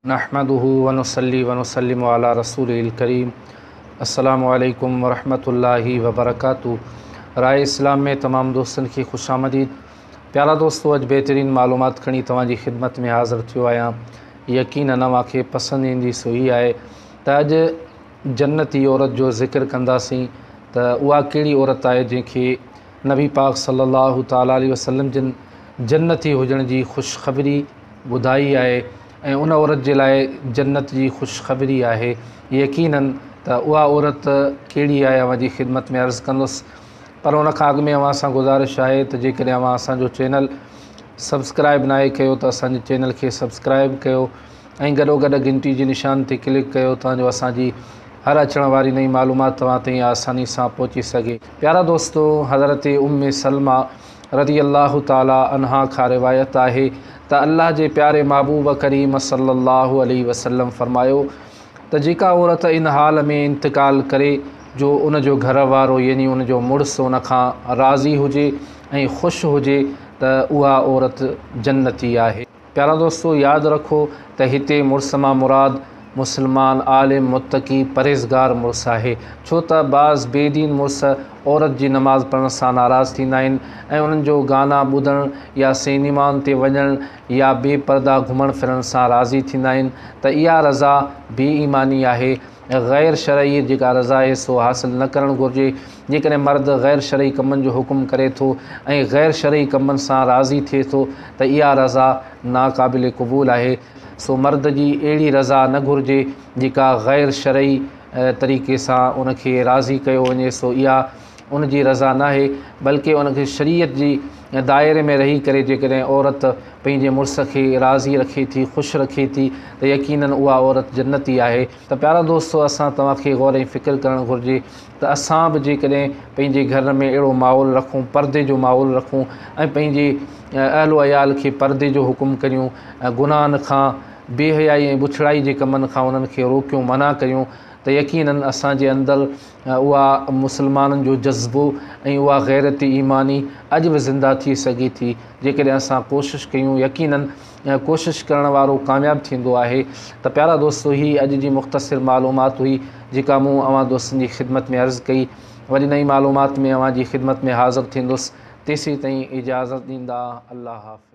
नहमदुहु व नुसल्ली व नुसल्लिमु अला रसूलिल करीम। अस्सलामु अलैकुम व रहमतुल्लाहि व बरकातुहू। राहे इस्लाम में तमाम दोस्तन की खुशामदीद। प्यारा दोस्तों, अज बेहतरीन मालूमात खणी तव्हांजी खिदमत में हाज़िर थियो आहियां। यकीनन अव्हांखे पसंद ईंदी सो ही आहे त अॼु जन्नती औरत जो ज़िक्र कंदासीं त उहा कहिड़ी औरत आहे जंहिंखे नबी पाक सल्लल्लाहु ताला अलैहि वसल्लम जिन जन्नती हुजण जी ख़ुशख़बरी ॿुधाई आहे ऐं उन औरत जे लाइ जन्नत जी ख़ुशख़बरी आहे। यकीनन त उहा औरत कहिड़ी आहे अव्हांजी खिदमत में अर्ज़ु कंदुसि, पर उन खां अॻु में अव्हां सां गुज़ारिश आहे त जेकॾहिं अव्हां असांजो चैनल सब्सक्राइब नाहे कयो त असांजे चैनल खे सब्सक्राइब कयो ऐं गॾोगॾु घंटी जी निशान ते क्लिक कयो तांजो असांजी हर अचण वारी नई मालूमात तव्हां ताईं आसानी सां पहुची सघे। प्यारा दोस्तों, हज़रत उम्मे सलमा रज़ी अल्लाह ताला अन्हा खां रिवायत आहे त अल्लाह जे प्यारे महबूब करीम सल्लल्लाहु अलैहि वसल्लम फरमायो त जेका औरत इन हाल में इंतकाल करे जो उन जो घर वारो यानी उन जो मुड़ुसु उन खां राज़ी हुजे ऐं ख़ुशि हुजे त उहा औरत जन्नती आहे। प्यारा दोस्तों, यादि रखो त हिते मुड़ुस मां मुराद मुसलमान आलिम मुत्तकी परहेज़गार मुड़ुस आहे, छो त बाज़ बेदीन मुड़ुस औरत जी नमाज़ पढ़ण सां नाराज़ थींदा आहिनि ऐं उन्हनि जो गाना ॿुधण या सिनेमाउनि ते वञण या बेपर्दा घुमण फिरण सां राज़ी थींदा आहिनि त इहा रज़ा बेईमानी आहे। ग़ैर शरई जेका रज़ा आहे सो हासिल न करणु घुरिजे। जेकॾहिं मर्द ग़ैर शरई कमनि जो हुकुम करे थो ऐं ग़ैर शरई कमनि सां राज़ी थिए थो त इहा रज़ा नाक़ाबिल क़बूल आहे। सो मर्द जी अहिड़ी रज़ा न घुरिजे जेका ग़ैर शरई तरीक़े सां उनखे राज़ी कयो वञे, सो इहा उन जी रज़ा न आहे, बल्कि उनखे शरीयत जी दायरे में रही करे जेकॾहिं औरत पंहिंजे मुड़ुस खे राज़ी रखे थी, ख़ुशि रखे थी त यकीनन उहा औरत जन्नती आहे। त प्यारा दोस्तों, असां तव्हांखे गौर ऐं फ़िक्र करणु घुरिजे त असां बि जेकॾहिं पंहिंजे घर में अहिड़ो माहौल रखूं, पर्दे जो माहौल रखूं ऐं पंहिंजे अहलो अयाल खे पर्दे जो हुकुम करियूं, गुनाहनि खां बेहयाई ऐं बुछड़ाई जे कमनि खां उन्हनि खे रोकियूं, मना करियूं त यकीनन असांजे अंदरि उहा मुसलमाननि जो जज़्बो ऐं उहा ग़ैरती ईमानी अॼु बि ज़िंदा थी सघे थी जेकॾहिं असां कोशिशि कयूं। यकीनन कोशिशि करण वारो कामयाबु थींदो आहे। त प्यारा दोस्तों, ही अॼु जी मुख़्तसिर मालूमात हुई जेका मूं अव्हां दोस्तनि जी ख़िदमत में अर्ज़ु कई। वरी नई मालूमात में अव्हांजी ख़िदमत में हाज़िर थींदुसि। तेसीं ताईं इजाज़त ॾींदा। अल्लाह हाफ़िज़।